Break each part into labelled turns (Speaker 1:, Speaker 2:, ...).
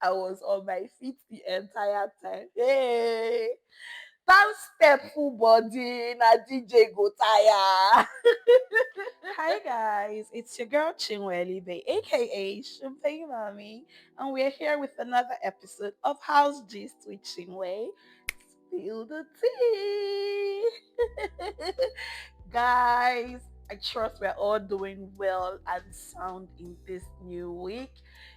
Speaker 1: I was on my feet the entire time. Hey, that step full body, na DJ go tire. Hi guys, it's your girl Chinwe, aka Shumpei Mommy, and we're here with another episode of House Gist with Chinwe. Spill the tea. Guys, I trust we're all doing well and sound in this new week.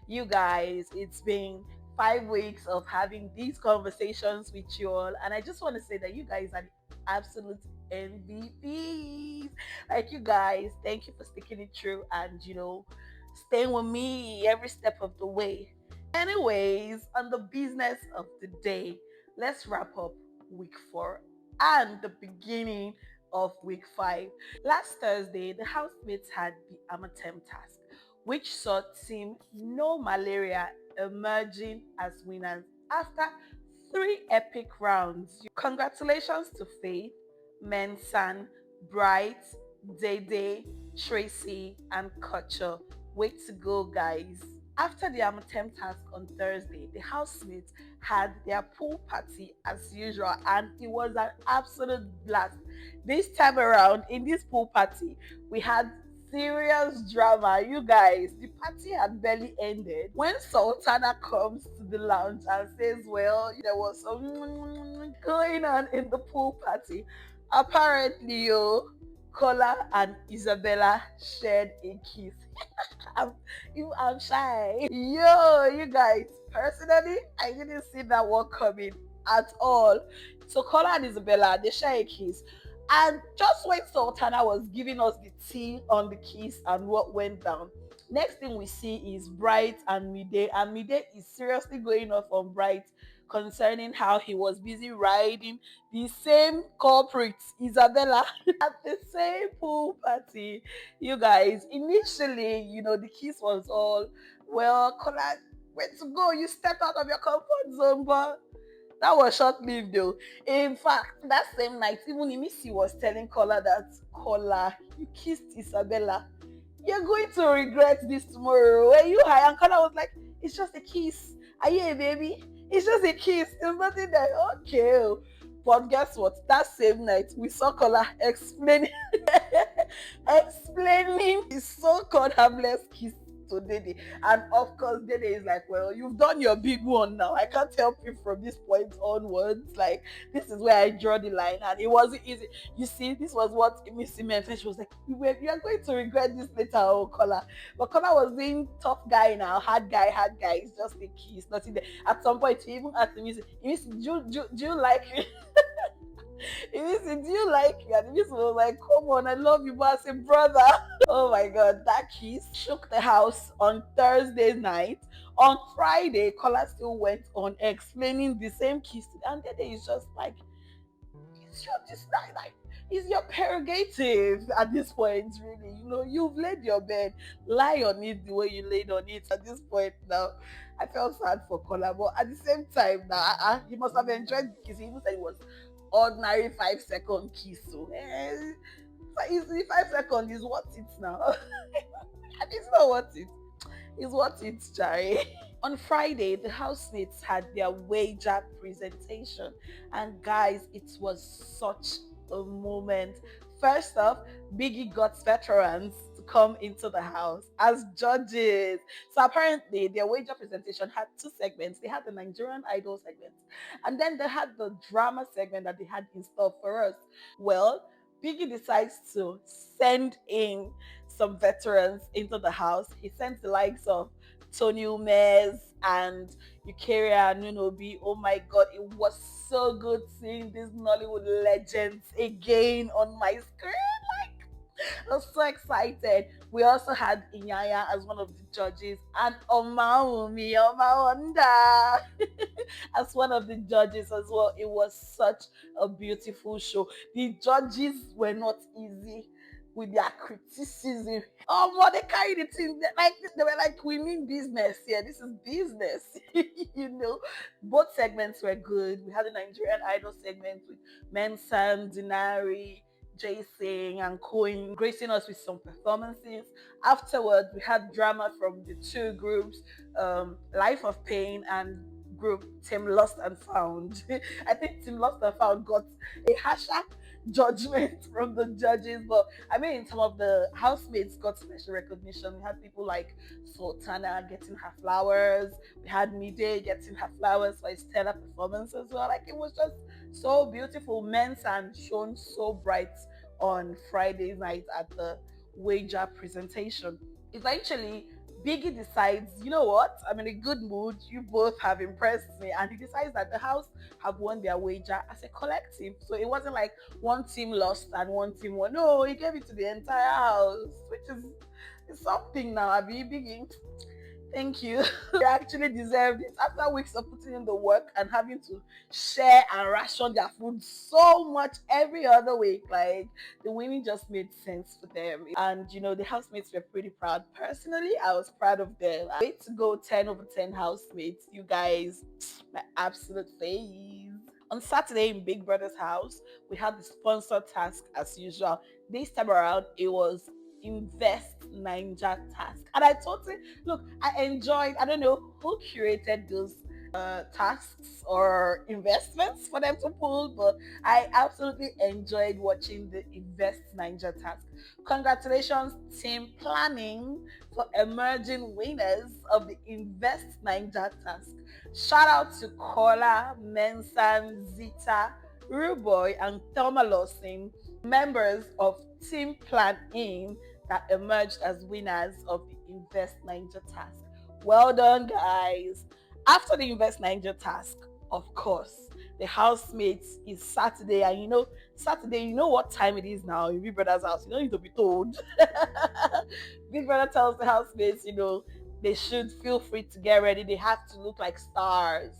Speaker 1: You guys, it's been 5 weeks of having these conversations with you all, and I just want to say that you guys are the absolute MVPs. Like, you guys, thank you for sticking it through and staying with me every step of the way. Anyways, on the business of the day, let's wrap up week 4 and the beginning of week 5. Last Thursday, the housemates had the Amatem task, which saw Team No Malaria emerging as winners after 3 epic rounds. Congratulations to Faith, Mensan, Bright, Dede, Tracy, and Kocho. Way to go, guys. After the Amatem task on Thursday, the housemates had their pool party as usual, and it was an absolute blast. This time around, in this pool party, we had serious drama. You guys, the party had barely ended when Sultana comes to the lounge and says, well, there was some going on in the pool party. Apparently, Kola and Isabella shared a kiss. I'm, I'm shy. Yo, you guys, personally, I didn't see that one coming at all. So Kola and Isabella, they share a kiss. And just when Sultana was giving us the tea on the kiss and what went down, next thing we see is Bright and Mide. And Mide is seriously going off on Bright concerning how he was busy riding the same culprit, Isabella, at the same pool party. You guys, initially, the kiss was all, well, Kola, where to go? You stepped out of your comfort zone, but that was short-lived though. In fact, that same night, even Imisi was telling Kola that, Kola, you kissed Isabella. You're going to regret this tomorrow. Were you high? And Kola was like, it's just a kiss. Are you a baby? It's just a kiss. There's nothing there. Okay. But guess what? That same night, we saw Kola explaining his so-called harmless kiss to Dede. And of course, Dede is like, well, you've done your big one now. I can't help you from this point onwards. Like, this is where I draw the line. And it wasn't easy. You see, this was what Missy meant. And she was like, you are going to regret this later, oh, Kola. But Kola was being tough guy now, hard guy. It's just a kiss, nothing there. At some point, he even asked Missy, do you like me? He said, do you like me? And Missy was like, come on, I love you, but as a brother. Oh my god, that kiss shook the house on Thursday night. On Friday, Kola still went on explaining the same kiss. And then is just like, it's your like it's your prerogative at this point, really. You've laid your bed, lie on it the way you laid on it at this point now. I felt sad for Kola, but at the same time now, he must have enjoyed the kiss. He even said it was ordinary 5 second kiss. So the 5 seconds is worth it now. And it's not worth it. It's worth it, Charlie. On Friday, the housemates had their wager presentation, and guys, it was such a moment. First off, Biggie got veterans to come into the house as judges. So apparently, their wager presentation had 2 segments. They had the Nigerian Idol segment, and then they had the drama segment that they had in store for us. Well, Biggie decides to send in some veterans into the house. He sends the likes of Tony Umez and Eukaria Nunobi. Oh my god, it was so good seeing these Nollywood legends again on my screen. I was so excited. We also had Inyaya as one of the judges and Omaumi Omawanda as one of the judges as well. It was such a beautiful show. The judges were not easy with their criticism. Oh, but they carried it in like this. They were like, we mean business here. This is business. Both segments were good. We had a Nigerian Idol segment with Mensan, Dinari, Jason and Cohen gracing us with some performances. Afterwards, we had drama from the two groups, Life of Pain and group Team Lost and Found. I think Team Lost and Found got a harsher judgment from the judges, but I mean, some of the housemates got special recognition. We had people like Sultana getting her flowers. We had Mide getting her flowers for his stellar performance as well. Like, it was just so beautiful. Mensan shone so bright on Friday night at the wager presentation. Eventually, Biggie decides, you know what? I'm in a good mood. You both have impressed me. And he decides that the house have won their wager as a collective. So it wasn't like one team lost and one team won. No, he gave it to the entire house, which is something now. Abi Biggie, thank you. They actually deserved it after weeks of putting in the work and having to share and ration their food so much every other week. Like, the winning just made sense for them. And the housemates were pretty proud. Personally, I was proud of them. Way to go, 10 over 10 housemates. You guys, my absolute faves. On Saturday in Big Brother's house, we had the sponsor task as usual. This time around, it was Invest Ninja task. And I totally look, I enjoyed, I don't know who curated those tasks or investments for them to pull, but I absolutely enjoyed watching the Invest Ninja task. Congratulations, team planning, for emerging winners of the Invest Ninja task. Shout out to Kola, Mensan, Zita, Ruboy, and Thelma Lawson, members of Team Plan In, that emerged as winners of the Invest Ninja task. Well done, guys. After the Invest Ninja task, of course, the housemates is Saturday, and Saturday, you know what time it is now in Big Brother's house. You don't need to be told. Big Brother tells the housemates, they should feel free to get ready. They have to look like stars,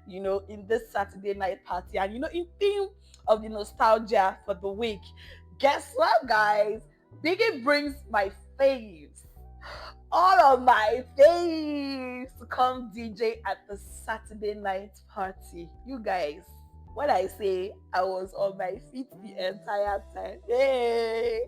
Speaker 1: in this Saturday night party. And in theme of the nostalgia for the week, guess what, guys? Biggie brings my faves, all of my faves, to come DJ at the Saturday night party. You guys, when I say I was on my feet the entire time, hey,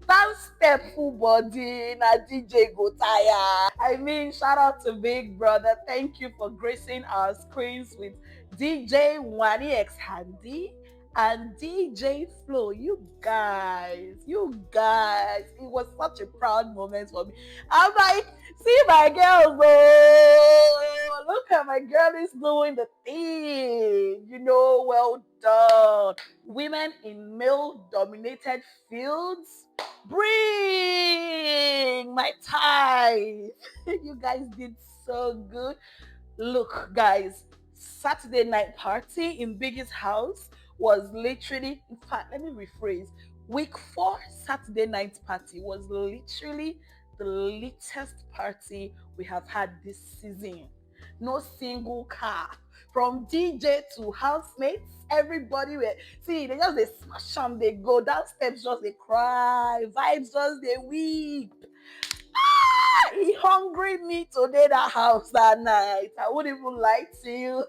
Speaker 1: that step full body, na DJ go tire. I mean, shout out to Big Brother. Thank you for gracing our screens with DJ Wani X Handy and DJ Flo. You guys, it was such a proud moment for me. I'm like, see my girls, oh, look at my girl is doing the thing. Well done. Women in male-dominated fields, bring my tithe. You guys did so good. Look, guys, Saturday night party in Biggie's house was literally, in fact, let me rephrase. Week 4 Saturday night party was literally the latest party we have had this season. No single car. From DJ to housemates, everybody were, see, they smash them, they go downstairs, just they cry, vibes just they weep. He hungry me today that house that night. I wouldn't even lie to you.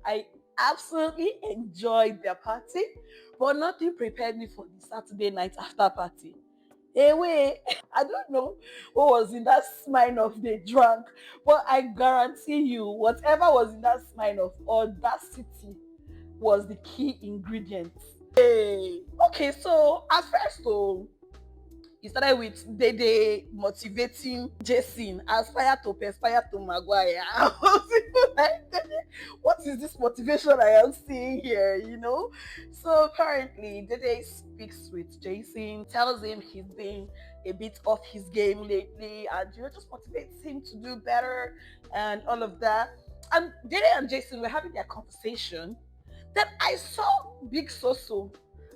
Speaker 1: I absolutely enjoyed their party, but nothing prepared me for the Saturday night after party. Hey, wait. I don't know what was in that smile of they drank, but I guarantee you, whatever was in that smile of audacity was the key ingredient. Hey. Okay, so at first, he started with Dede motivating Jason, aspire to perspire to Maguire. I was like, what is this motivation I am seeing here, So apparently, Dede speaks with Jason, tells him he's been a bit off his game lately, and just motivates him to do better and all of that. And Dede and Jason were having their conversation. Then I saw Big Soso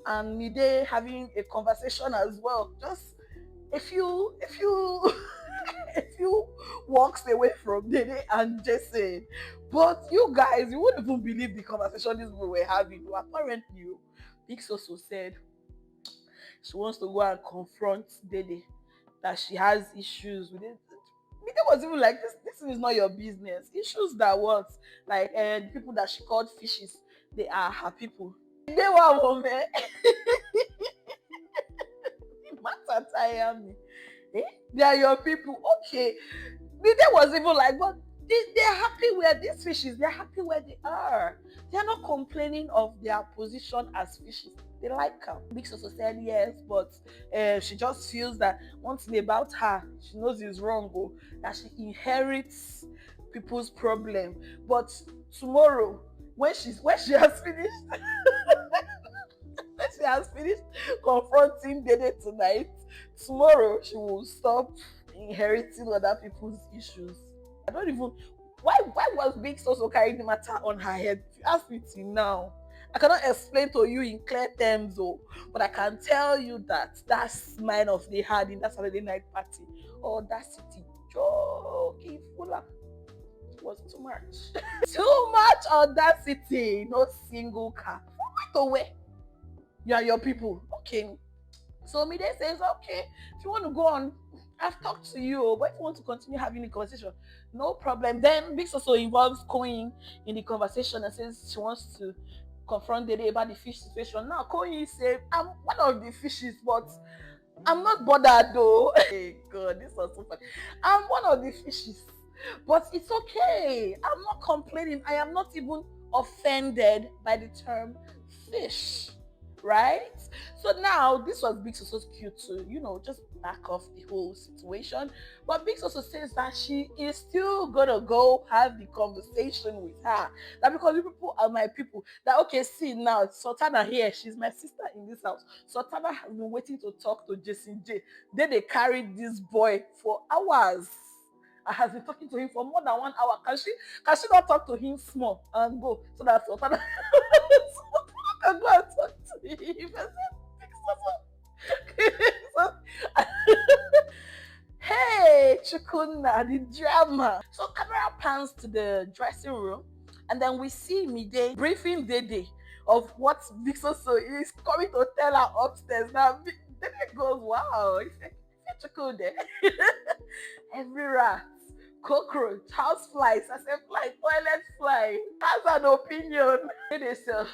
Speaker 1: and Mide having a conversation as well. Just a few a few walks away from Dede and Jason. But you guys, you wouldn't even believe the conversation these people were having. Apparently, Big Soso said she wants to go and confront Dede, that she has issues with it. Mide was even like, this is not your business. Issues that what? Like, the people that she called fishes, they are her people. They were woman. Matter tire me. Eh? They are your people. Okay. The day was even like, but they're happy where these fishes, they're happy where they are. They're not complaining of their position as fishes. They like her. Big Soso said yes, but she just feels that one thing about her, she knows is wrong, oh, that she inherits people's problem. But tomorrow, when she has finished, when she has finished confronting Dede tonight, tomorrow she will stop inheriting other people's issues. I don't even why was Big Soso carrying the matter on her head? If you ask me till now, I cannot explain to you in clear terms, oh, but I can tell you that that smile of they had in that Saturday night party, audacity, joking, fuller, was too much. Too much audacity, no single car. Wait away. You are your people. Okay. So Mide says, okay, if you want to go on, I've talked to you, but if you want to continue having the conversation, no problem. Then Bix also involves Coin in the conversation and says she wants to confront Dede about the fish situation. Now Coin said, I'm one of the fishes, but I'm not bothered though. Hey God, this was so funny. I'm one of the fishes, but it's okay. I'm not complaining. I am not even offended by the term fish. Right? So now this was Big Soso's cue to, just back off the whole situation. But Big Soso says that she is still gonna go have the conversation with her. That because you people are my people. That okay, see now, Sultana here, she's my sister in this house. Sultana has been waiting to talk to Jason J. Then they carried this boy for hours. I has been talking to him for more than 1 hour. Can she not talk to him small and go so that Sultana can go and talk to him? So, hey, Chukuna, the drama. So camera pans to the dressing room, and then we see Mide briefing Dede of what Big Soso is coming to tell her upstairs. Now Dede goes, wow, Chukunde. Every rat, cockroach, house flies, I said fly, toilet fly, has an opinion. Dede says,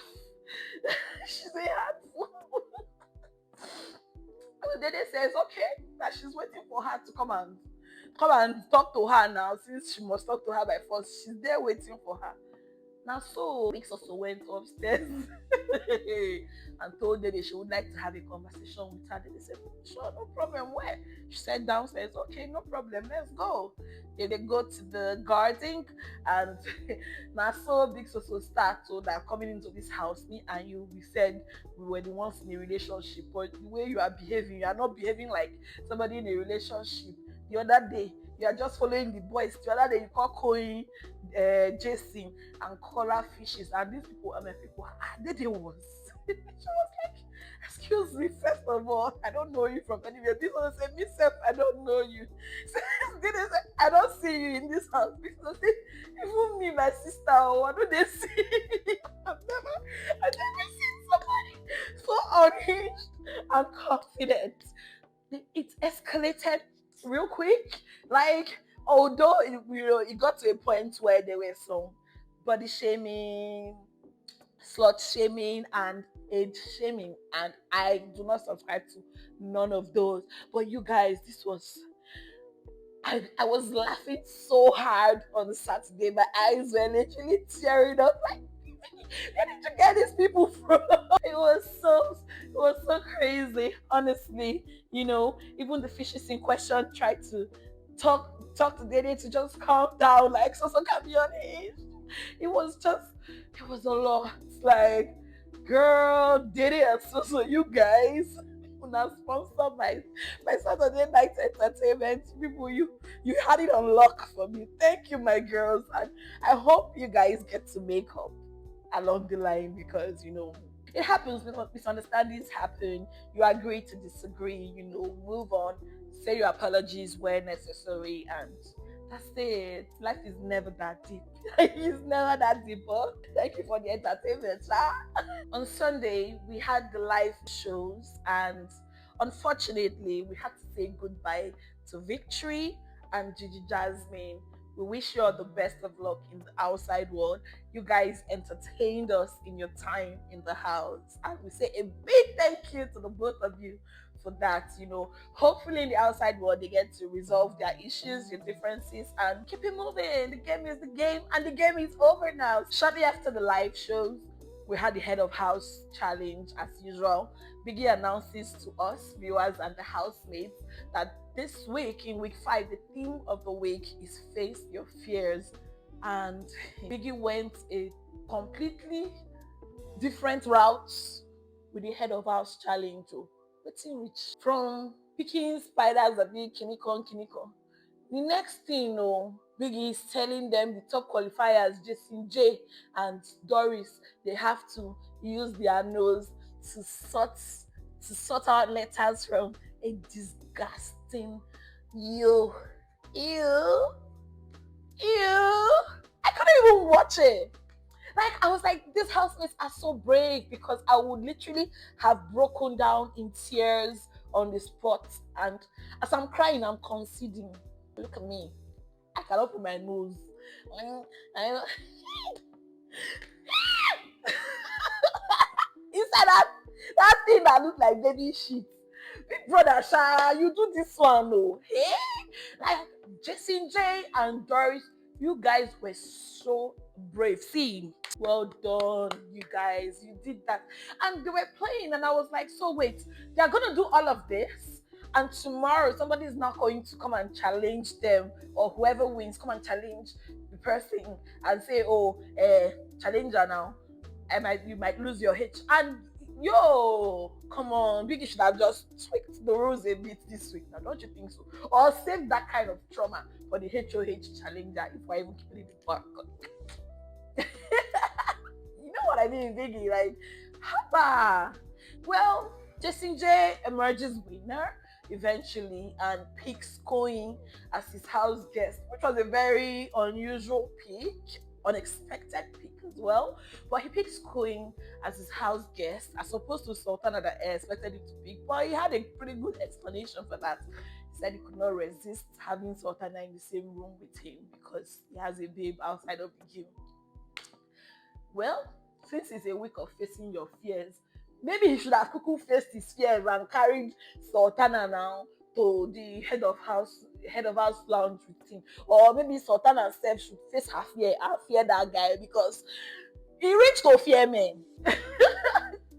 Speaker 1: she's a handful. Dede says, okay, that she's waiting for her to come and talk to her now, since she must talk to her by force. She's there waiting for her. Now, so Bix also went upstairs and told Dede she would like to have a conversation with her. Dede said, sure, no problem. Where? She said downstairs, okay, no problem, let's go. They go to the garden, and now so Bix also start. So that coming into this house, me and you, we said we were the ones in a relationship, but the way you are behaving, you are not behaving like somebody in a relationship. The other day, you are just following the boys. The other day, you call Coin, Jason, and Collar Fishes, and these people are my people. Dede was. She was like, excuse me, first of all, I don't know you from anywhere. This one said, me self, I don't know you. Dede said, I don't see you in this house. This one said, even me, my sister, what do they see? I've never seen somebody so unhinged and confident. It escalated real quick. Like, although it got to a point where there were some body shaming, slut shaming, and age shaming, and I do not subscribe to none of those. But you guys, I was laughing so hard on Saturday. My eyes were literally tearing up. Like, where did you get these people from? It was so crazy, honestly. Even the fishes in question tried to talk to Dede to just calm down, like so can be unhinged. It was a lot. It's like, girl, Dede and so you guys now sponsor my Saturday night entertainment. People, you had it on lock for me. Thank you, my girls, and I hope you guys get to make up along the line, because it happens. Misunderstandings happen. You agree to disagree. Move on. Say your apologies where necessary, and that's it. Life is never that deep. It's never that deep. But thank you for the entertainment. On Sunday, we had the live shows, and unfortunately, we had to say goodbye to Victory and Gigi Jasmine. We wish you all the best of luck in the outside world. You guys entertained us in your time in the house. And we say a big thank you to the both of you for that. Hopefully in the outside world they get to resolve their issues, their differences, and keep it moving. The game is the game, and the game is over now. Shortly after the live shows, we had the head of house challenge as usual. Biggie announces to us, viewers and the housemates, that this week, in week 5, the theme of the week is Face Your Fears. And Biggie went a completely different route with the head of house challenge. Reach from picking spiders a bit kinikon. The next thing, Biggie is telling them the top qualifiers, Jason J and Doris, they have to use their nose to sort out letters from a disgusting ew. I couldn't even watch it. Like, I was like, these housemates are so brave, because I would literally have broken down in tears on the spot. And as I'm crying, I'm conceding. Look at me. I can open my nose. Inside that thing that looks like baby shit. Big brother, Sha, you do this one, no? Hey? Like, Jason J and Doris, you guys were so brave. See, well done, you guys. You did that. And they were playing, and I was like, so wait, they're going to do all of this? And tomorrow, somebody is not going to come and challenge them, or whoever wins, come and challenge the person and say, challenger now. You might lose your H. And come on, Biggie should have just tweaked the rules a bit this week. Now, don't you think so? Or save that kind of trauma for the HOH challenger if we're even keeping it back. You know what I mean, Biggie? Like, haba. Well, Jason J emerges winner eventually and picks Coin as his house guest, which was a very unusual pick, unexpected pick as well. But he picks Coin as his house guest as opposed to Sultana that I expected him to pick. But he had a pretty good explanation for that. He said he could not resist having Sultana in the same room with him because he has a babe outside of the game. Well, since it's a week of facing your fears, maybe he should have faced his fears and carried Sultana now to the head of house lounge with him. Or maybe Sultana herself should face her fear and fear that guy, because he reached to fear men.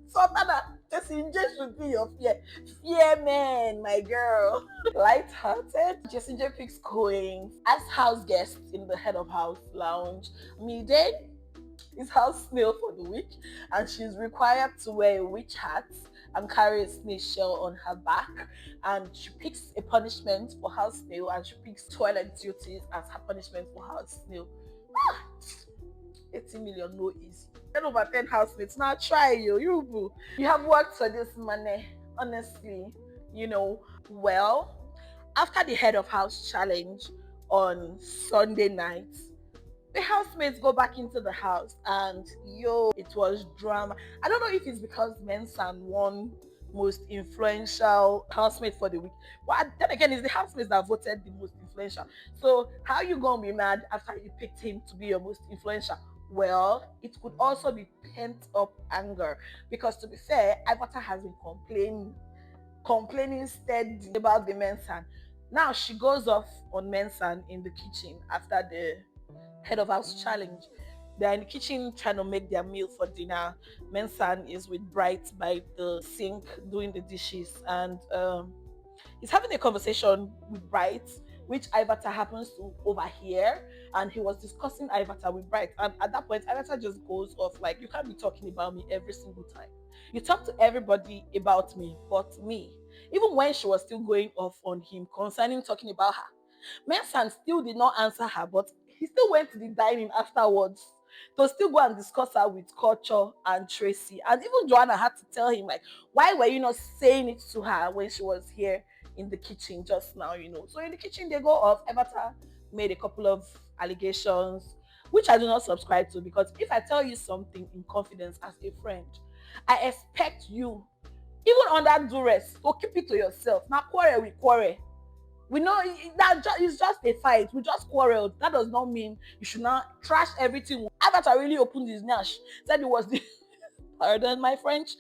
Speaker 1: Sultana, Jason J should be your fear man, my girl. Light-hearted, Jason J picks Coin as house guest in the head of house lounge. Mide is house snail for the week, and she's required to wear a witch hat and carry a snail shell on her back. And she picks a punishment for house snail, and she picks toilet duties as her punishment for house snail. 80 million, no easy. 10 over 10 housemates. Now try you boo. You have worked for this money, honestly. Well, after the head of house challenge on Sunday night, the housemates go back into the house, and it was drama. I don't know if it's because Mensan won most influential housemate for the week, but then again, it's the housemates that voted the most influential. So how you gonna be mad after you picked him to be your most influential? Well, it could also be pent up anger, because to be fair, Ivata has been complaining steady about the Mensan. Now she goes off on Mensan in the kitchen after the head of house challenge. They're in the kitchen trying to make their meal for dinner. Mensan is with Bright by the sink doing the dishes, and he's having a conversation with Bright, which Ivata happens to overhear, and he was discussing Ivata with Bright. And at that point, Ivata just goes off like, you can't be talking about me every single time. You talk to everybody about me but me. Even when she was still going off on him concerning talking about her, Mensan still did not answer her, but he still went to the dining afterwards to still go and discuss her with Culture and Tracy. And even Joanna had to tell him, like, why were you not saying it to her when she was here in the kitchen just now? So in the kitchen they go off. Evata made a couple of allegations, which I do not subscribe to, because if I tell you something in confidence as a friend, I expect you, even under duress, to keep it to yourself. Now quarrel with quarrel. We know it's just a fight. We just quarreled. That does not mean you should not trash everything. Avatar really opened his nash, said it was the pardon my French,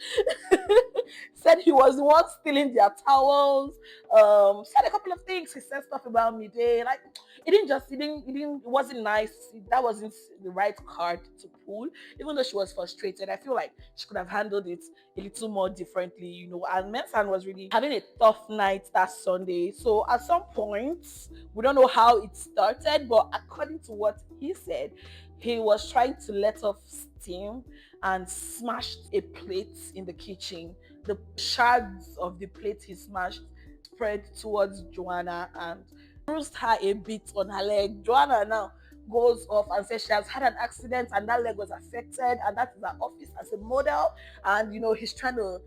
Speaker 1: said he was the one stealing their towels, said a couple of things. He said stuff about me. They like it wasn't nice. That wasn't the right card to pull. Even though she was frustrated, I feel like she could have handled it a little more differently, And Mensan was really having a tough night that Sunday. So at some point, we don't know how it started, but according to what he said, he was trying to let off steam and smashed a plate in the kitchen. The shards of the plate he smashed spread towards Joanna and bruised her a bit on her leg. Joanna now goes off and says she has had an accident and that leg was affected, and that is her office as a model. And he's trying to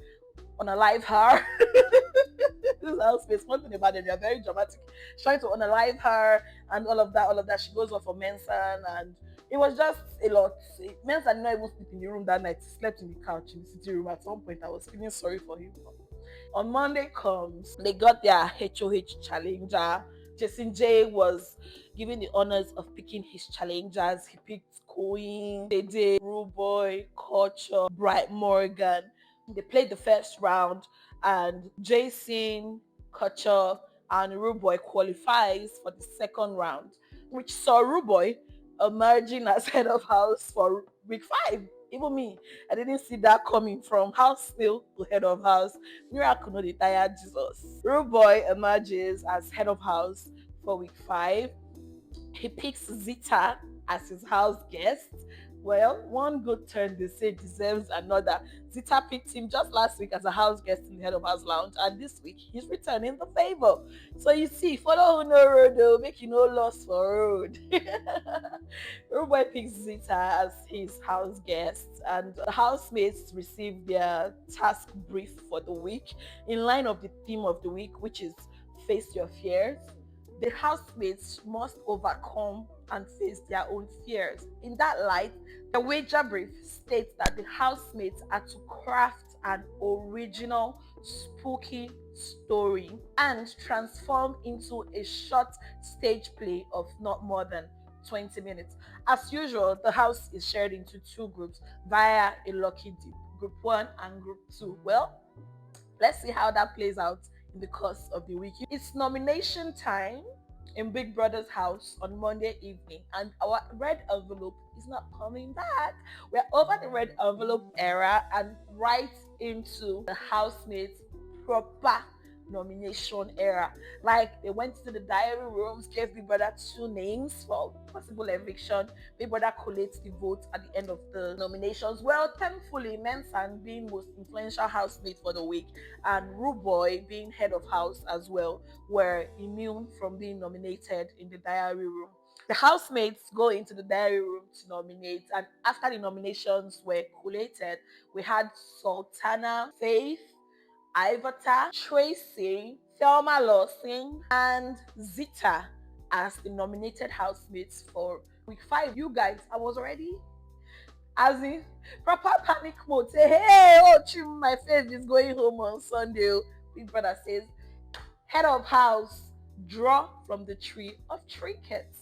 Speaker 1: unalive her. This is how space. One thing about them, they are very dramatic. She's trying to unalive her and all of that. She goes off for Mensan, and it was just a lot. Mensan did not even sleep in the room that night. He slept in the couch in the sitting room. At some point, I was feeling sorry for him. On Monday comes, they got their HOH challenger. Jason J was given the honors of picking his challengers. He picked Coin, Dede, Ruboy, Culture, Bright Morgan. They played the first round, and Jason, Culture, and Ruboy qualifies for the second round, which saw Ruboy emerging as head of house for week 5. Even me, I didn't see that coming from house still to head of house. Miracle no dey tire Jesus. Ruboy emerges as head of house for week 5. He picks Zita as his house guest. Well, one good turn they say deserves another. Zita picked him just last week as a house guest in the head of house lounge, and this week he's returning the favor. So you see, follow who no road though, make you no loss for road. Ruboy picks Zita as his house guest, and the housemates receive their task brief for the week in line of the theme of the week, which is face your fears. The housemates must overcome and face their own fears. In that light, the wager brief states that the housemates are to craft an original, spooky story and transform into a short stage play of not more than 20 minutes. As usual, the house is shared into 2 groups via a lucky dip, group 1 and group 2. Well, let's see how that plays out in the course of the week. It's nomination time in Big Brother's house on Monday evening, and our red envelope is not coming back. We're over the red envelope era and right into the housemates proper nomination era. Like, they went to the diary rooms, gave Big Brother 2 names for possible eviction. Big Brother collates the votes at the end of the nominations. Well, thankfully, Mensan being most influential housemate for the week and Ruboy being head of house as well were immune from being nominated in the diary room. The housemates go into the diary room to nominate, and after the nominations were collated, we had Sultana, Faith, Ivata, Tracy, Thelma Lawson, and Zita as the nominated housemates for week 5. You guys, I was already as in proper panic mode. Say, hey, oh, Chim, my face is going home on Sunday. Big Brother says, head of house, draw from the tree of trinkets.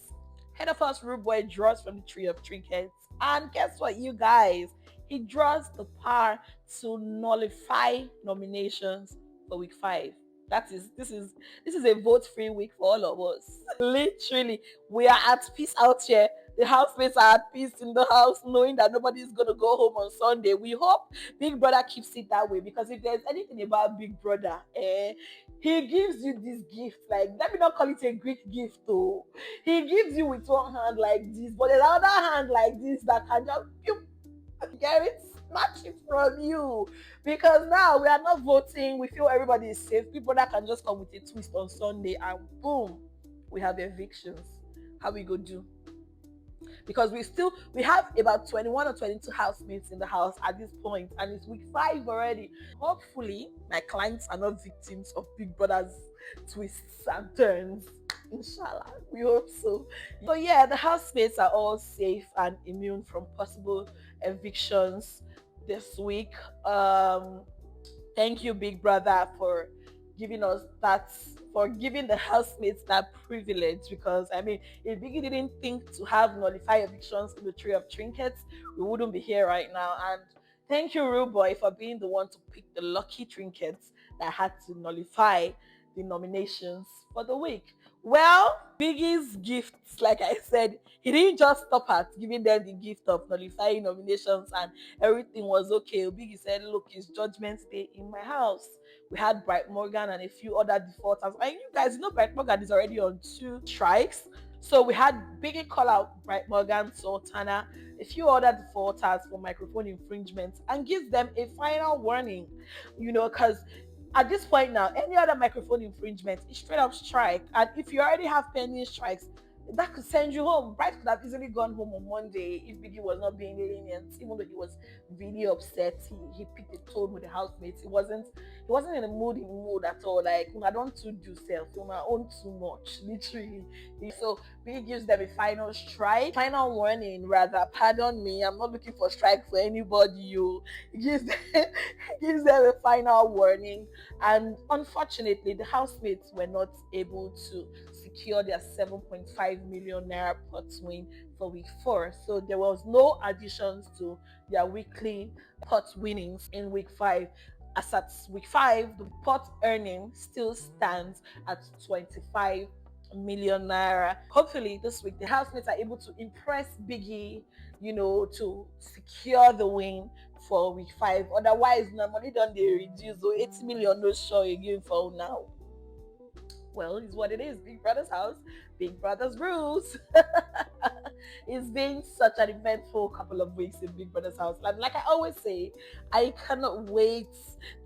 Speaker 1: Head of house Ruboy draws from the tree of trinkets. And guess what, you guys? He draws the power to nullify nominations for week 5. This is a vote-free week for all of us. Literally, we are at peace out here. The housemates are at peace in the house, knowing that nobody is gonna go home on Sunday. We hope Big Brother keeps it that way, because if there's anything about Big Brother, he gives you this gift. Like, let me not call it a Greek gift, though. He gives you with one hand like this, but another hand like this that can just get it, snatch it from you. Because now we are not voting, we feel everybody is safe. People that can just come with a twist on Sunday and boom, we have evictions. How we go do? Because we have about 21 or 22 housemates in the house at this point, and it's week 5 already. Hopefully my clients are not victims of Big Brother's twists and turns. Inshallah, we hope so. So yeah, the housemates are all safe and immune from possible evictions this week. Thank you, Big Brother, for giving us that, for giving the housemates that privilege. Because I mean, if Biggie didn't think to have nullify evictions in the tree of trinkets, we wouldn't be here right now. And thank you, Rude Boy, for being the one to pick the lucky trinkets that had to nullify the nominations for the week. Well, Biggie's gifts, like I said, he didn't just stop at giving them the gift of nullifying nominations and everything was okay. Biggie said, look, it's Judgment Day in my house. We had Bright Morgan and a few other defaulters. And you guys know Bright Morgan is already on 2 strikes. So we had Biggie call out Bright Morgan, Sultana, a few other defaulters for microphone infringement and gives them a final warning, because at this point now, any other microphone infringement is straight up strike. And if you already have pending strikes, that could send you home. Bright could have easily gone home on Monday if Biggie was not being lenient, even though he was really upset. He picked a tone with the housemates. He wasn't in a mood at all. Like, I don't to do self, I own too much, literally. So Biggie gives them a final strike, final warning rather. Pardon me, I'm not looking for strike for anybody. He gives them, he gives them a final warning, and unfortunately, the housemates were not able to secure their 7.5 million naira pot win for week 4. So there was no additions to their weekly pot winnings in week 5. As at week 5, the pot earning still stands at 25 million naira. Hopefully this week the housemates are able to impress Biggie, to secure the win for week 5. Otherwise, the money done they reduce, so 80 million no sure again for now. Well, it's what it is. Big Brother's house, Big Brother's rules. It's been such an eventful couple of weeks in Big Brother's house. Like I always say, I cannot wait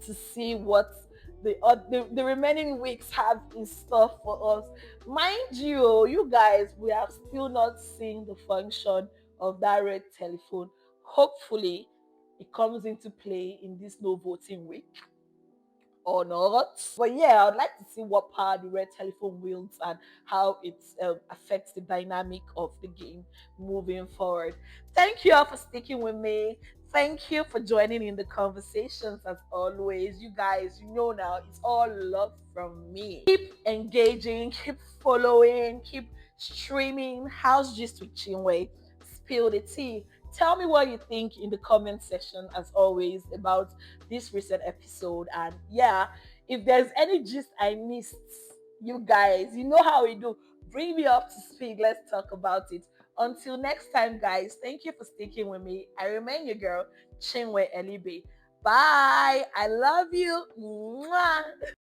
Speaker 1: to see what the remaining weeks have in store for us. Mind you, you guys, we have still not seen the function of that red telephone. Hopefully, it comes into play in this no voting week or not. But yeah, I'd like to see what power the red telephone wields and how it affects the dynamic of the game moving forward. Thank you all for sticking with me. Thank you for joining in the conversations as always. You guys, now it's all love from me. Keep engaging, keep following, keep streaming. House Gist with Chinwe. Spill the tea. Tell me what you think in the comment section as always about this recent episode. And yeah, if there's any gist I missed, you guys, you know how we do. Bring me up to speed. Let's talk about it. Until next time, guys, thank you for sticking with me. I remain your girl, Chinwe Elibe. Bye. I love you. Mwah.